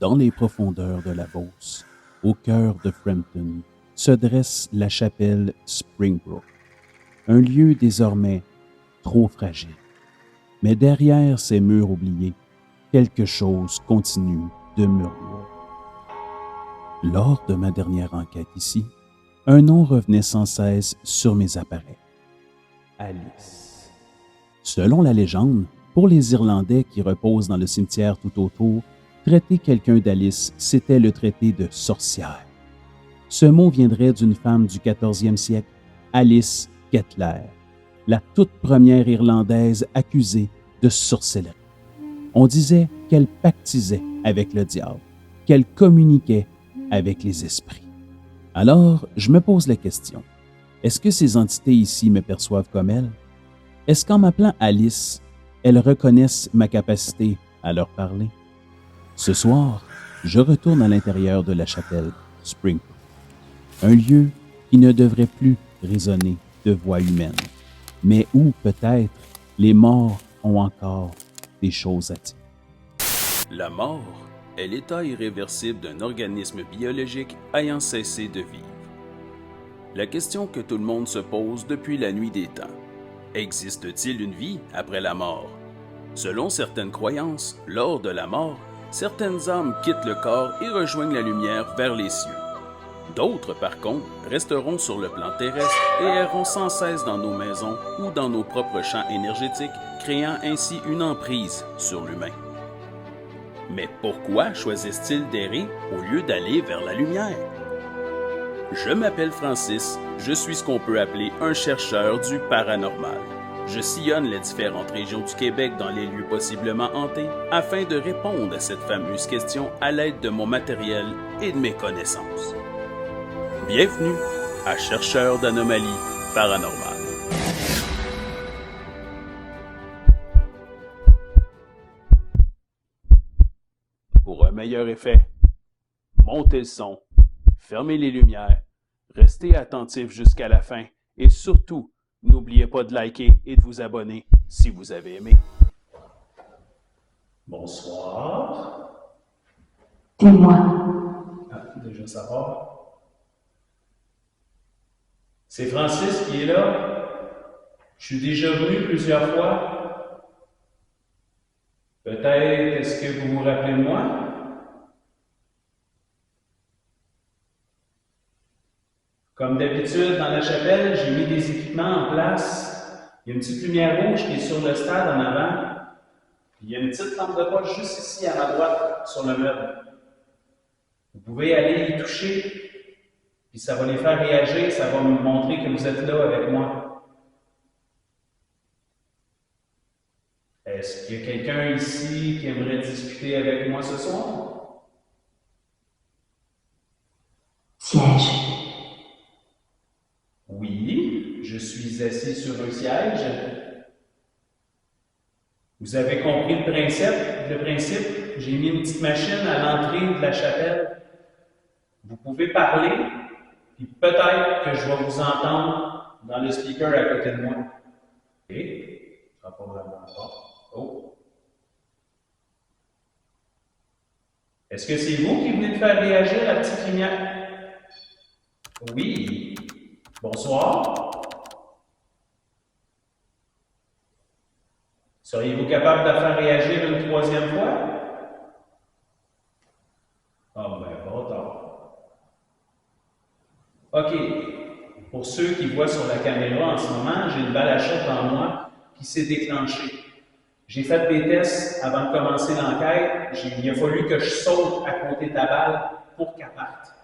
Dans les profondeurs de la Beauce, au cœur de Frampton, se dresse la chapelle Springbrook, un lieu désormais trop fragile. Mais derrière ces murs oubliés, quelque chose continue de murmurer. Lors de ma dernière enquête ici, un nom revenait sans cesse sur mes appareils. Alice. Selon la légende, pour les Irlandais qui reposent dans le cimetière tout autour, traiter quelqu'un d'Alice, c'était le traiter de sorcière. Ce mot viendrait d'une femme du 14e siècle, Alice Kettler, la toute première Irlandaise accusée de sorcellerie. On disait qu'elle pactisait avec le diable, qu'elle communiquait avec les esprits. Alors, je me pose la question, est-ce que ces entités ici me perçoivent comme elle? Est-ce qu'en m'appelant Alice, elles reconnaissent ma capacité à leur parler? Ce soir, je retourne à l'intérieur de la chapelle Springbrook, un lieu qui ne devrait plus résonner de voix humaines, mais où peut-être les morts ont encore des choses à dire. La mort est l'état irréversible d'un organisme biologique ayant cessé de vivre. La question que tout le monde se pose depuis la nuit des temps. Existe-t-il une vie après la mort? Selon certaines croyances, lors de la mort, certaines âmes quittent le corps et rejoignent la lumière vers les cieux. D'autres, par contre, resteront sur le plan terrestre et erront sans cesse dans nos maisons ou dans nos propres champs énergétiques, créant ainsi une emprise sur l'humain. Mais pourquoi choisissent-ils d'errer au lieu d'aller vers la lumière? Je m'appelle Francis, je suis ce qu'on peut appeler un chercheur du paranormal. Je sillonne les différentes régions du Québec dans les lieux possiblement hantés afin de répondre à cette fameuse question à l'aide de mon matériel et de mes connaissances. Bienvenue à Chercheur d'anomalies paranormales. Pour un meilleur effet, montez le son, fermez les lumières, restez attentifs jusqu'à la fin et surtout, n'oubliez pas de liker et de vous abonner si vous avez aimé. Bonsoir. C'est moi. Déjà ça va. C'est Francis qui est là. Je suis déjà venu plusieurs fois. Peut-être, est-ce que vous vous rappelez de moi? Comme d'habitude, dans la chapelle, j'ai mis des équipements en place. Il y a une petite lumière rouge qui est sur le stade en avant. Il y a une petite lampe de poche juste ici à ma droite, sur le meuble. Vous pouvez aller y toucher, puis ça va les faire réagir, ça va me montrer que vous êtes là avec moi. Est-ce qu'il y a quelqu'un ici qui aimerait discuter avec moi ce soir? Siège. Oui, je suis assis sur un siège. Vous avez compris le principe? J'ai mis une petite machine à l'entrée de la chapelle. Vous pouvez parler, puis peut-être que je vais vous entendre dans le speaker à côté de moi. OK? Ça va pas vraiment fort. Oh! Est-ce que c'est vous qui venez de faire réagir la petite lumière? Oui. Bonsoir. Seriez-vous capable de la faire réagir une troisième fois? Ah ben, pas tard. OK. Pour ceux qui voient sur la caméra en ce moment, j'ai une balle à shot en moi qui s'est déclenchée. J'ai fait des tests avant de commencer l'enquête. Il a fallu que je saute à côté de la balle pour qu'elle parte.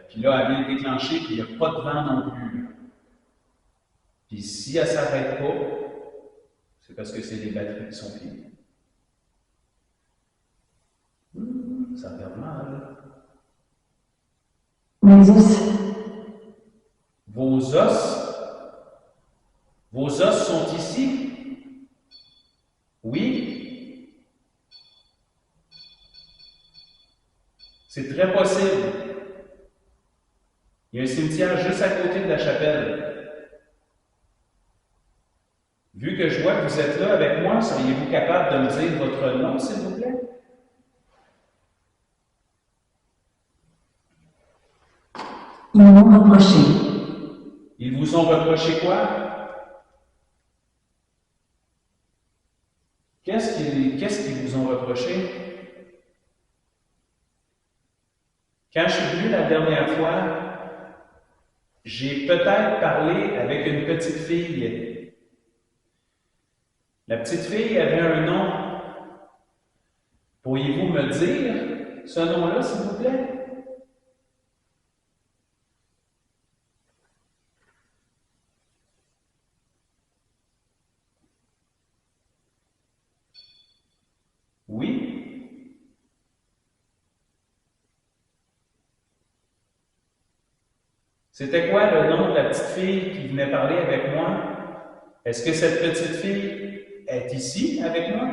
Puis là, elle vient de déclencher, puis il n'y a pas de vent non plus. Puis si elle ne s'arrête pas, c'est parce que c'est les batteries qui sont finies. Ça fait mal. Mes os. Vos os? Vos os sont ici? Oui? C'est très possible. Il y a un cimetière juste à côté de la chapelle. Vu que je vois que vous êtes là avec moi, seriez-vous capable de me dire votre nom, s'il vous plaît? Ils m'ont reproché. Ils vous ont reproché quoi? Qu'est-ce qu'ils vous ont reproché? Quand je suis venu la dernière fois, j'ai peut-être parlé avec une petite fille. La petite fille avait un nom. Pourriez-vous me dire ce nom-là, s'il vous plaît? Oui? C'était quoi le nom de la petite fille qui venait parler avec moi? Est-ce que cette petite fille est ici avec moi?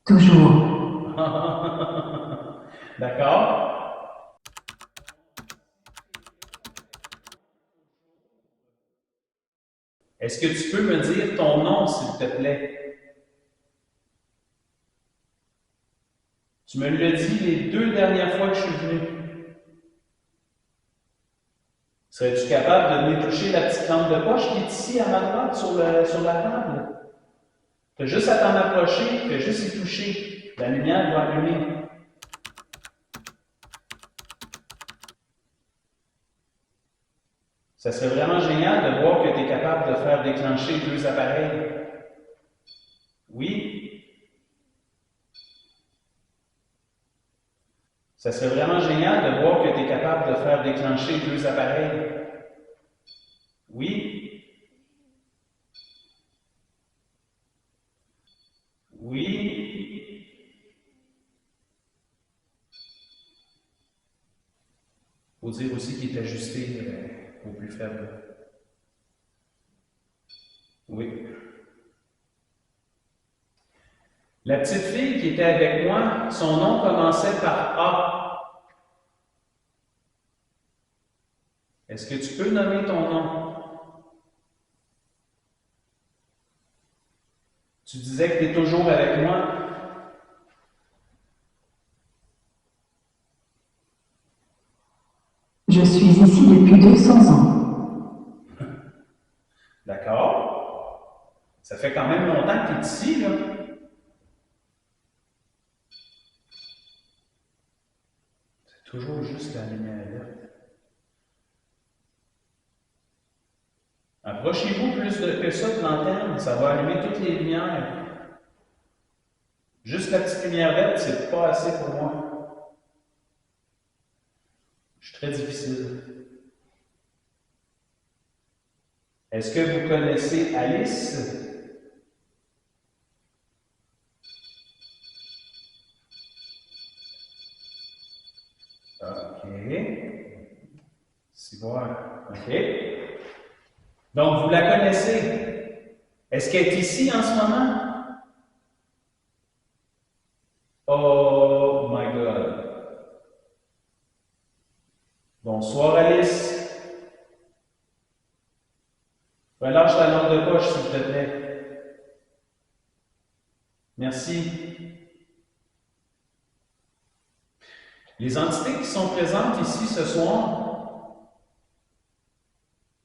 Toujours. D'accord? Est-ce que tu peux me dire ton nom, s'il te plaît? Tu me l'as dit les 2 dernières fois que je suis venu. Serais-tu capable de venir toucher la petite lampe de poche qui est ici à ma droite sur la table? Tu as juste à t'en approcher, tu as juste y toucher. La lumière va allumer. Ça serait vraiment génial de voir que tu es capable de faire déclencher 2 appareils. Oui? Ça serait vraiment génial de voir que tu es capable de faire déclencher 2 appareils. Oui? Oui? Il faut dire aussi qu'il est ajusté au plus faible. Oui. La petite fille qui était avec moi, son nom commençait par A. Est-ce que tu peux nommer ton nom? Tu disais que tu es toujours avec moi. Je suis ici depuis 200 ans. D'accord? Ça fait quand même longtemps que tu es ici, là. C'est toujours juste la lumière verte. Approchez-vous plus que ça de l'antenne, ça va allumer toutes les lumières. Juste la petite lumière verte, c'est pas assez pour moi. Je suis très difficile. Est-ce que vous connaissez Alice? OK. C'est voir. OK. Donc, vous la connaissez. Est-ce qu'elle est ici en ce moment? Oh my God. Bonsoir, Alice. Relâche la lampe de poche, s'il te plaît. Merci. Les entités qui sont présentes ici ce soir,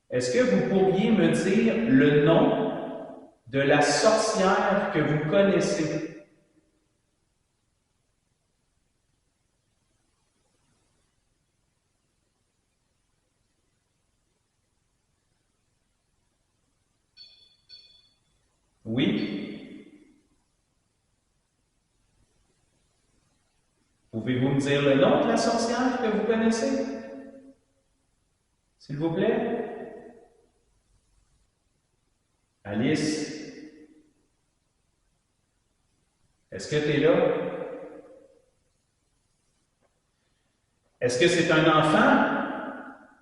est-ce que vous pourriez me dire le nom de la sorcière que vous connaissez? Oui? Pouvez-vous me dire le nom de la sorcière que vous connaissez? S'il vous plaît? Alice? Est-ce que tu es là? Est-ce que c'est un enfant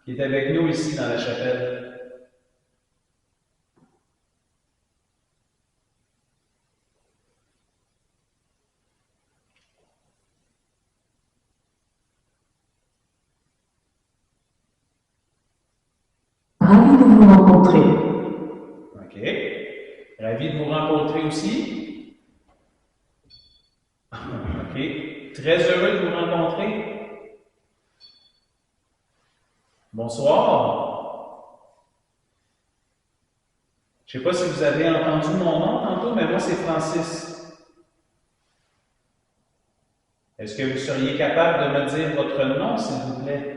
qui est avec nous ici dans la chapelle? Ravi de vous rencontrer. OK. Ravi de vous rencontrer aussi. OK. très heureux de vous rencontrer. Bonsoir. Je ne sais pas si vous avez entendu mon nom tantôt, mais moi, c'est Francis. Est-ce que vous seriez capable de me dire votre nom, s'il vous plaît?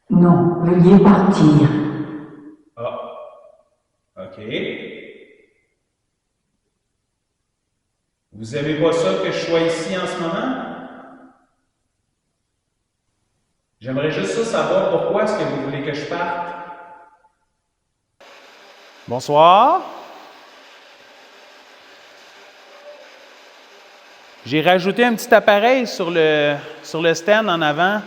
Non, veuillez partir. Ah, OK. Vous aimez pas ça que je sois ici en ce moment? J'aimerais juste ça savoir pourquoi est-ce que vous voulez que je parte. Bonsoir. J'ai rajouté un petit appareil sur le stand en avant.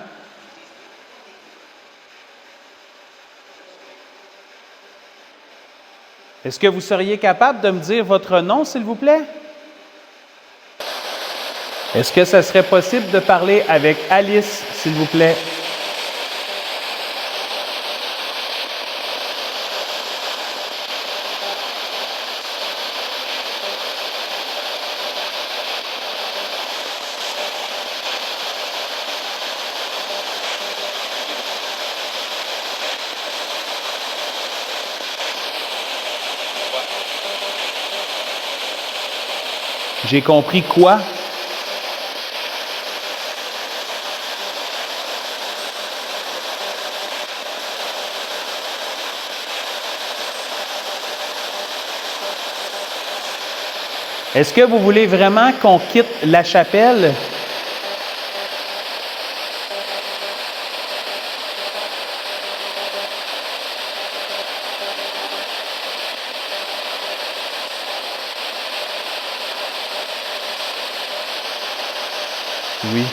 Est-ce que vous seriez capable de me dire votre nom, s'il vous plaît? Est-ce que ça serait possible de parler avec Alice, s'il vous plaît? J'ai compris quoi? Est-ce que vous voulez vraiment qu'on quitte la chapelle? Oui.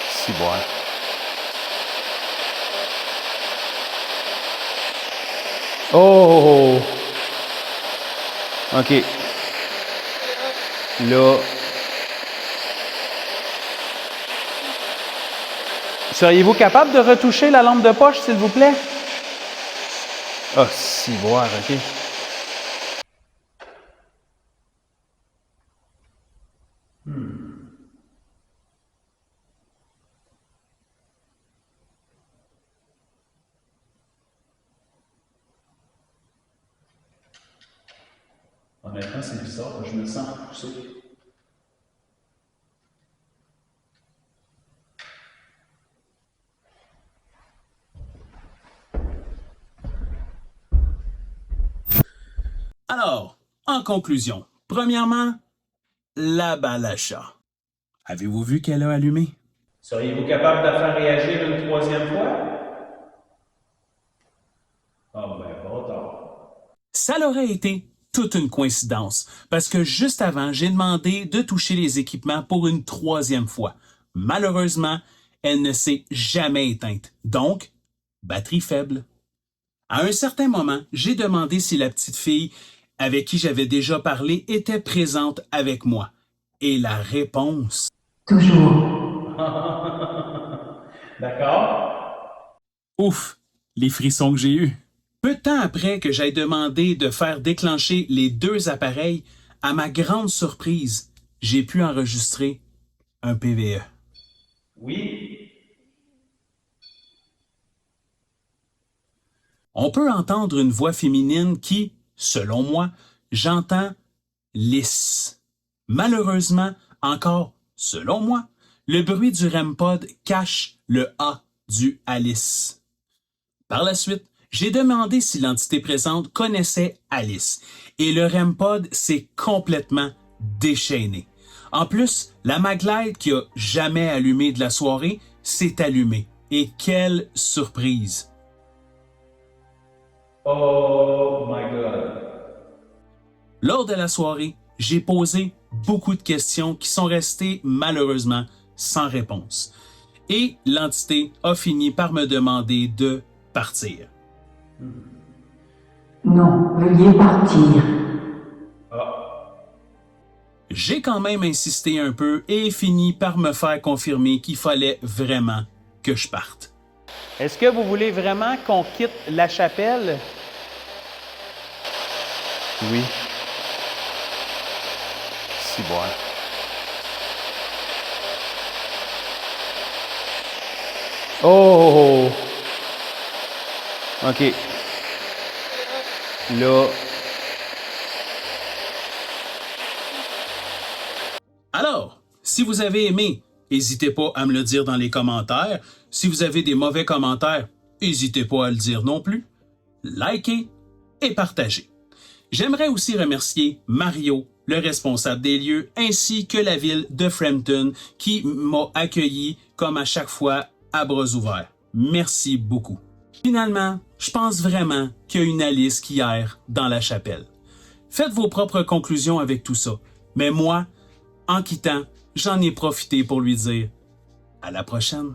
Si bon. Oh! OK. Là. Seriez-vous capable de retoucher la lampe de poche, s'il vous plaît? Ah, si boire, OK. Honnêtement, c'est bizarre, je me sens poussé. Alors, en conclusion, premièrement, la balle à chat. Avez-vous vu qu'elle a allumé? Seriez-vous capable de la faire réagir une troisième fois? Ah ben, pas tard. Ça l'aurait été toute une coïncidence, parce que juste avant, j'ai demandé de toucher les équipements pour une troisième fois. Malheureusement, elle ne s'est jamais éteinte. Donc, batterie faible. À un certain moment, j'ai demandé si la petite fille avec qui j'avais déjà parlé était présente avec moi. Et la réponse... Toujours. D'accord? Ouf, les frissons que j'ai eus. Peu de temps après que j'aie demandé de faire déclencher les deux appareils, à ma grande surprise, j'ai pu enregistrer un PVE. Oui? On peut entendre une voix féminine qui, selon moi, j'entends lisse. Malheureusement, encore, selon moi, le bruit du REM-pod cache le A du Alice. Par la suite, j'ai demandé si l'entité présente connaissait Alice et le REM-pod s'est complètement déchaîné. En plus, la Maglite qui a jamais allumé de la soirée s'est allumée. Et quelle surprise! Oh my God! Lors de la soirée, j'ai posé beaucoup de questions qui sont restées malheureusement sans réponse. Et l'entité a fini par me demander de partir. Non, veuillez partir. J'ai quand même insisté un peu et fini par me faire confirmer qu'il fallait vraiment que je parte. Est-ce que vous voulez vraiment qu'on quitte la chapelle? Oui. Si bon. Oh! OK. Là. Alors, si vous avez aimé, n'hésitez pas à me le dire dans les commentaires. Si vous avez des mauvais commentaires, n'hésitez pas à le dire non plus. Likez et partagez. J'aimerais aussi remercier Mario, le responsable des lieux, ainsi que la ville de Frampton qui m'a accueilli comme à chaque fois à bras ouverts. Merci beaucoup. Finalement, je pense vraiment qu'il y a une Alice qui erre dans la chapelle. Faites vos propres conclusions avec tout ça. Mais moi, en quittant, j'en ai profité pour lui dire à la prochaine.